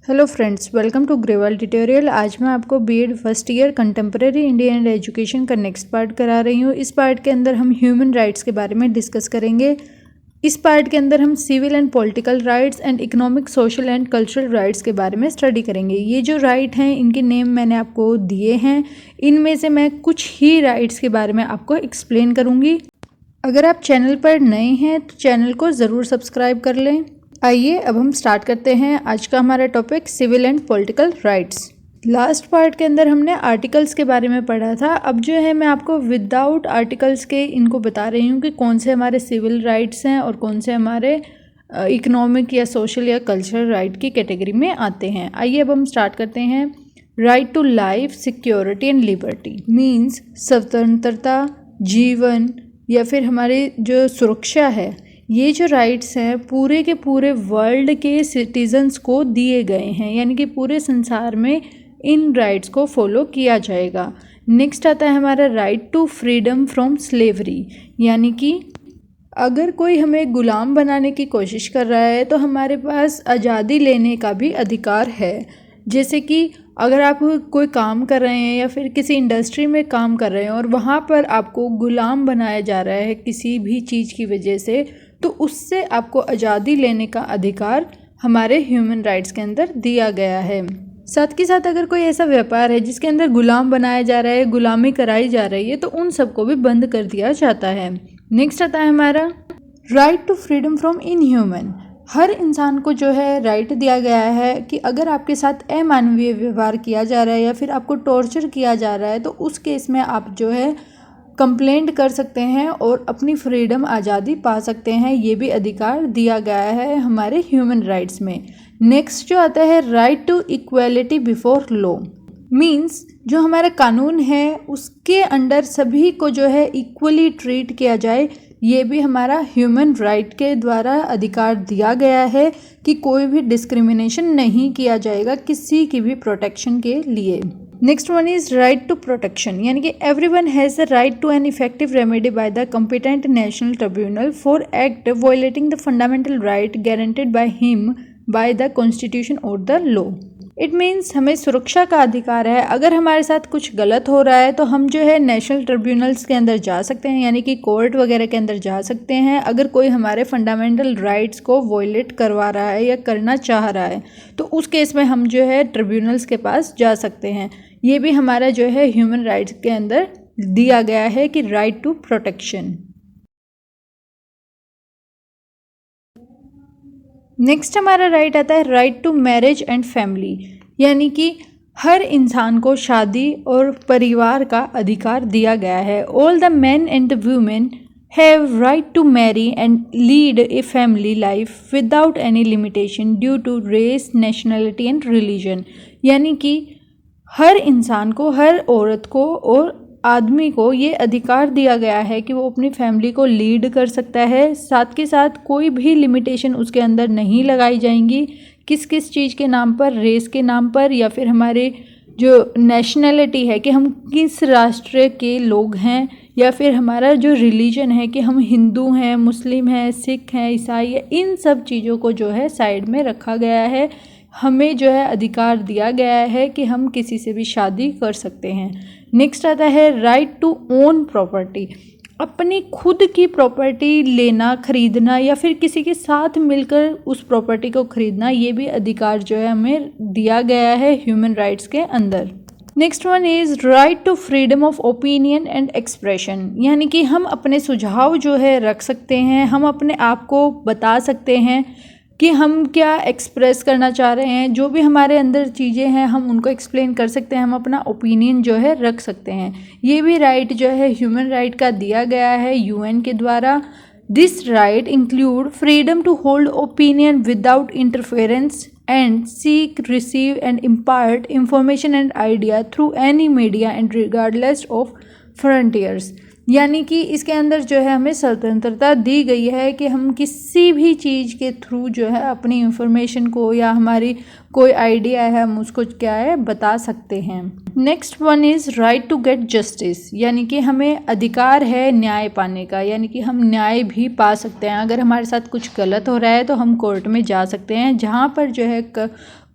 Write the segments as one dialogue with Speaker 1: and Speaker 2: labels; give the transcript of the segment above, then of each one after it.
Speaker 1: Hello friends, welcome to Grewal tutorial. आज मैं आपको B Ed first year contemporary Indian education का नेक्स्ट पार्ट करा रही हूँ। इस पार्ट के अंदर हम ह्यूमन राइट्स के बारे में डिस्कस करेंगे। इस पार्ट के अंदर हम civil and political rights and economic, social and cultural rights के बारे में स्टडी करेंगे। ये जो राइट हैं इनके नेम मैंने आपको दिए हैं। इनमें से मैं कुछ ही राइट्स के बारे में आपको एक्सप्लेन करूँगी। अगर आप चैनल पर नए हैं तो चैनल को ज़रूर सब्सक्राइब कर लें। आइए अब हम स्टार्ट करते हैं। आज का हमारा topic civil and political rights. Last part के अंदर हमने आर्टिकल्स के बारे में पढ़ा था। अब जो है मैं आपको विदाउट आर्टिकल्स के इनको बता रही हूँ कि कौन से हमारे सिविल राइट्स हैं और कौन से हमारे इकोनॉमिक या सोशल या कल्चरल राइट की कैटेगरी में आते हैं। आइए अब हम स्टार्ट करते हैं। Right to life, security and liberty means स्वतंत्रता, जीवन या फिर हमारी जो सुरक्षा है, ये जो राइट्स हैं पूरे के पूरे वर्ल्ड के सिटीजन्स को दिए गए हैं, यानी कि पूरे संसार में इन राइट्स को फॉलो किया जाएगा। नेक्स्ट आता है हमारा right to freedom from slavery, यानी कि अगर कोई हमें गुलाम बनाने की कोशिश कर रहा है तो हमारे पास आज़ादी लेने का भी अधिकार है। जैसे कि अगर आप कोई काम कर रहे हैं या फिर किसी इंडस्ट्री में काम कर रहे हैं और वहाँ पर आपको गुलाम बनाया जा रहा है किसी भी चीज़ की वजह से, तो उससे आपको आज़ादी लेने का अधिकार हमारे ह्यूमन राइट्स के अंदर दिया गया है। साथ के साथ अगर कोई ऐसा व्यापार है जिसके अंदर गुलाम बनाया जा रहा है, गुलामी कराई जा रही है, तो उन सबको भी बंद कर दिया जाता है। नेक्स्ट आता है हमारा right to freedom from inhuman. हर इंसान को जो है राइट दिया गया है कि अगर आपके साथ अमानवीय व्यवहार किया जा रहा है या फिर आपको टॉर्चर किया जा रहा है तो उस केस में आप जो है कंप्लेंट कर सकते हैं और अपनी फ्रीडम, आज़ादी पा सकते हैं। ये भी अधिकार दिया गया है हमारे ह्यूमन राइट्स में। नेक्स्ट जो आता है right to equality before law means जो हमारा कानून है उसके अंडर सभी को जो है इक्वली ट्रीट किया जाए। ये भी हमारा ह्यूमन राइट के द्वारा अधिकार दिया गया है कि कोई भी डिस्क्रिमिनेशन नहीं किया जाएगा किसी की भी प्रोटेक्शन के लिए। Next one is right to protection, यानी कि everyone has the right to an effective remedy by the competent national tribunal for act violating the fundamental right guaranteed by him by the constitution और the law. It means हमें सुरक्षा का अधिकार है। अगर हमारे साथ कुछ गलत हो रहा है तो हम जो है नेशनल ट्रिब्यूनल्स के अंदर जा सकते हैं, यानी कि कोर्ट वगैरह के अंदर जा सकते हैं। अगर कोई हमारे फंडामेंटल राइट्स को वॉयलेट करवा रहा है या करना चाह रहा है तो उस केस में हम जो है ट्रिब्यूनल्स के पास जा सकते हैं। ये भी हमारा जो है ह्यूमन राइट्स के अंदर दिया गया है कि राइट टू प्रोटेक्शन। नेक्स्ट हमारा राइट आता है right to marriage and family, यानी कि हर इंसान को शादी और परिवार का अधिकार दिया गया है। All the man and the women have right to marry and lead a family life without any limitation due to race, nationality and religion, यानी कि हर इंसान को, हर औरत को और आदमी को ये अधिकार दिया गया है कि वो अपनी फैमिली को लीड कर सकता है। साथ के साथ कोई भी लिमिटेशन उसके अंदर नहीं लगाई जाएंगी किस किस चीज़ के नाम पर, रेस के नाम पर या फिर हमारे जो नेशनलिटी है कि हम किस राष्ट्र के लोग हैं, या फिर हमारा जो रिलीजन है कि हम हिंदू हैं, मुस्लिम हैं, सिख हैं, ईसाई हैं, इन सब चीज़ों को जो है साइड में रखा गया है। हमें जो है अधिकार दिया गया है कि हम किसी से भी शादी कर सकते हैं। नेक्स्ट आता है राइट टू ओन प्रॉपर्टी, अपनी खुद की प्रॉपर्टी लेना, खरीदना या फिर किसी के साथ मिलकर उस प्रॉपर्टी को खरीदना, ये भी अधिकार जो है हमें दिया गया है ह्यूमन राइट्स के अंदर। Next one is right to freedom of opinion and expression, यानी कि हम अपने सुझाव जो है रख सकते हैं, हम अपने आप को बता सकते हैं कि हम क्या एक्सप्रेस करना चाह रहे हैं। जो भी हमारे अंदर चीज़ें हैं हम उनको एक्सप्लेन कर सकते हैं, हम अपना ओपिनियन जो है रख सकते हैं। ये भी राइट जो है ह्यूमन राइट का दिया गया है यूएन के द्वारा। This right include freedom to hold opinion without interference and seek, receive and impart information and idea through any media and regardless of frontiers, यानी कि इसके अंदर जो है हमें स्वतंत्रता दी गई है कि हम किसी भी चीज़ के थ्रू जो है अपनी इंफॉर्मेशन को या हमारी कोई आइडिया है हम उसको क्या है बता सकते हैं। Next one is right to get justice, यानी कि हमें अधिकार है न्याय पाने का, यानी कि हम न्याय भी पा सकते हैं। अगर हमारे साथ कुछ गलत हो रहा है तो हम कोर्ट में जा सकते हैं, जहाँ पर जो है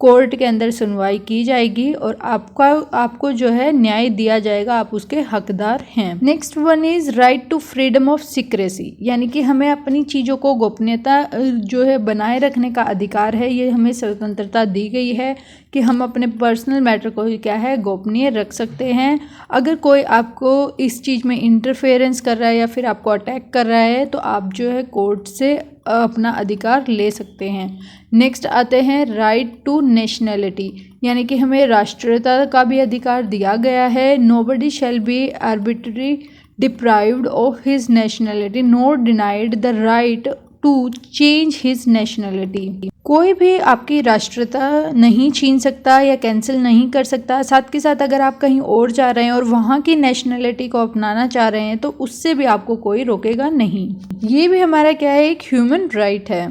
Speaker 1: कोर्ट के अंदर सुनवाई की जाएगी और आपको जो है न्याय दिया जाएगा, आप उसके हकदार हैं। Next one is right to freedom of secrecy, यानी कि हमें अपनी चीज़ों को गोपनीयता जो है बनाए रखने का अधिकार है। ये हमें स्वतंत्रता दी गई है कि हम अपने पर्सनल मैटर को क्या है गोपनीय रख सकते हैं। अगर कोई आपको इस चीज़ में इंटरफेरेंस कर रहा है या फिर आपको अटैक कर रहा है तो आप जो है कोर्ट से अपना अधिकार ले सकते हैं। नेक्स्ट आते हैं राइट टू नेशनैलिटी, यानी कि हमें राष्ट्रीयता का भी अधिकार दिया गया है। Nobody shall be arbitrary deprived of his nationality nor denied the right to change his nationality. कोई भी आपकी राष्ट्रीयता नहीं छीन सकता या कैंसिल नहीं कर सकता। साथ के साथ अगर आप कहीं और जा रहे हैं और वहाँ की नेशनैलिटी को अपनाना चाह रहे हैं तो उससे भी आपको कोई रोकेगा नहीं। ये भी हमारा क्या है, एक ह्यूमन राइट है।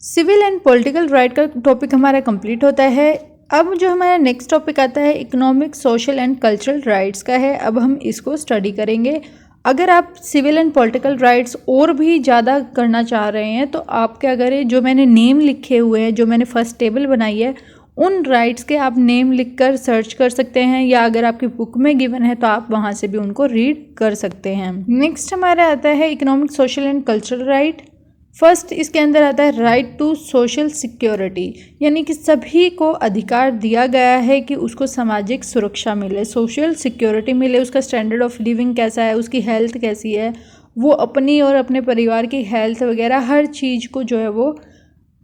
Speaker 1: सिविल एंड पॉलिटिकल राइट का टॉपिक हमारा कंप्लीट होता है। अब जो हमारा नेक्स्ट टॉपिक आता है economic, social and cultural rights का है। अब हम इसको स्टडी करेंगे। अगर आप सिविल एंड पॉलिटिकल राइट्स और भी ज़्यादा करना चाह रहे हैं तो आप क्या करें, जो मैंने नेम लिखे हुए हैं, जो मैंने फर्स्ट टेबल बनाई है, उन राइट्स के आप नेम लिखकर सर्च कर सकते हैं, या अगर आपकी बुक में गिवन है तो आप वहाँ से भी उनको रीड कर सकते हैं। नेक्स्ट हमारा आता है economic, social and cultural right. First इसके अंदर आता है राइट टू सोशल सिक्योरिटी, यानी कि सभी को अधिकार दिया गया है कि उसको सामाजिक सुरक्षा मिले, सोशल सिक्योरिटी मिले, उसका स्टैंडर्ड ऑफ लिविंग कैसा है, उसकी हेल्थ कैसी है, वो अपनी और अपने परिवार की हेल्थ वगैरह हर चीज़ को जो है वो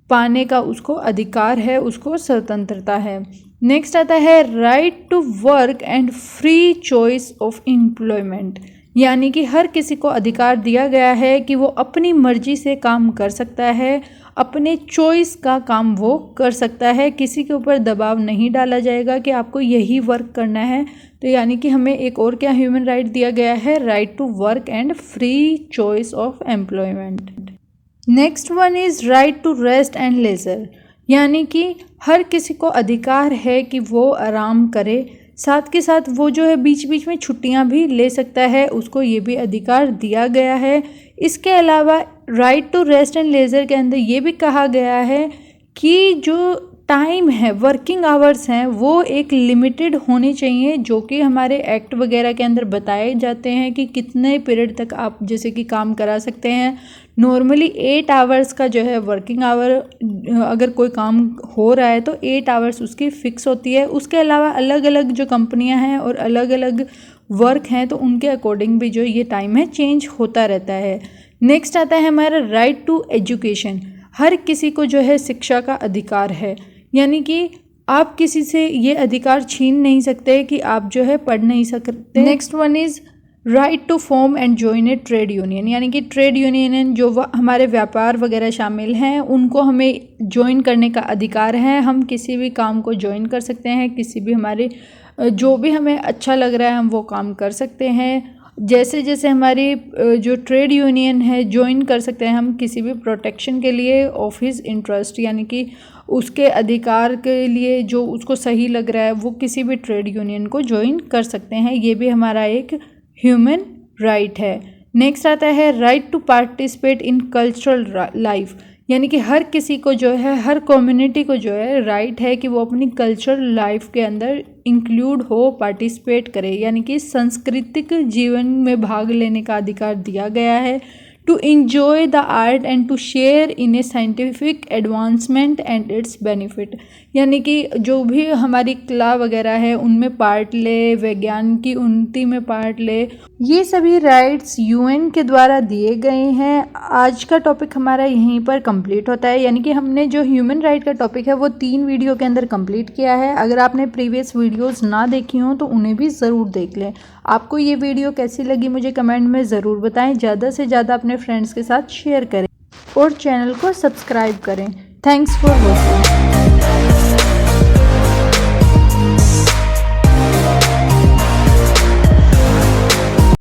Speaker 1: पाने का उसको अधिकार है, उसको स्वतंत्रता है। नेक्स्ट आता है right to work and free choice of employment, यानी कि हर किसी को अधिकार दिया गया है कि वो अपनी मर्जी से काम कर सकता है, अपने चॉइस का काम वो कर सकता है, किसी के ऊपर दबाव नहीं डाला जाएगा कि आपको यही वर्क करना है। तो यानी कि हमें एक और क्या ह्यूमन राइट दिया गया है, right to work and free choice of employment. Next one is right to rest and leisure, यानी कि हर किसी को अधिकार है कि वो आराम करे, साथ के साथ वो जो है बीच बीच में छुट्टियां भी ले सकता है, उसको ये भी अधिकार दिया गया है। इसके अलावा right to rest and leisure के अंदर ये भी कहा गया है कि जो टाइम है, वर्किंग आवर्स हैं, वो एक लिमिटेड होनी चाहिए, जो कि हमारे एक्ट वगैरह के अंदर बताए जाते हैं कि कितने पीरियड तक आप जैसे कि काम करा सकते हैं। नॉर्मली 8 आवर्स का जो है वर्किंग आवर, अगर कोई काम हो रहा है तो 8 आवर्स उसकी फ़िक्स होती है। उसके अलावा अलग अलग जो कंपनियां हैं और अलग अलग वर्क हैं तो उनके अकॉर्डिंग भी जो ये टाइम है चेंज होता रहता है। नेक्स्ट आता है हमारा राइट टू एजुकेशन, हर किसी को जो है शिक्षा का अधिकार है, यानी कि आप किसी से ये अधिकार छीन नहीं सकते कि आप जो है पढ़ नहीं सकते। Next one is right to form and join a trade union, यानी कि ट्रेड यूनियन जो हमारे व्यापार वगैरह शामिल हैं उनको हमें ज्वाइन करने का अधिकार है। हम किसी भी काम को ज्वाइन कर सकते हैं, किसी भी हमारे जो भी हमें अच्छा लग रहा है हम वो काम कर सकते हैं। जैसे जैसे हमारी जो ट्रेड यूनियन है ज्वाइन कर सकते हैं हम किसी भी प्रोटेक्शन के लिए ऑफ हिज इंटरेस्ट, यानी कि उसके अधिकार के लिए जो उसको सही लग रहा है वो किसी भी ट्रेड यूनियन को ज्वाइन कर सकते हैं। ये भी हमारा एक ह्यूमन राइट है। नेक्स्ट आता है right to participate in cultural life, यानी कि हर किसी को जो है, हर कम्युनिटी को जो है राइट है कि वो अपनी कल्चरल लाइफ के अंदर इंक्लूड हो, पार्टिसिपेट करे, यानी कि सांस्कृतिक जीवन में भाग लेने का अधिकार दिया गया है। To enjoy the art and to share in a scientific advancement and its benefit, यानी कि जो भी हमारी कला वगैरह है उनमें पार्ट ले, विज्ञान की उन्नति में पार्ट ले। ये सभी राइट्स यूएन के द्वारा दिए गए हैं। आज का टॉपिक हमारा यहीं पर कंप्लीट होता है, यानी कि हमने जो ह्यूमन राइट का टॉपिक है वो 3 वीडियो के अंदर कंप्लीट किया है। अगर आपने प्रीवियस वीडियोस ना देखी हों तो उन्हें भी ज़रूर देख लें। आपको ये वीडियो कैसी लगी मुझे कमेंट में ज़रूर बताएं। ज़्यादा से ज़्यादा अपने फ्रेंड्स के साथ शेयर करें और चैनल को सब्सक्राइब करें। Thanks for watching.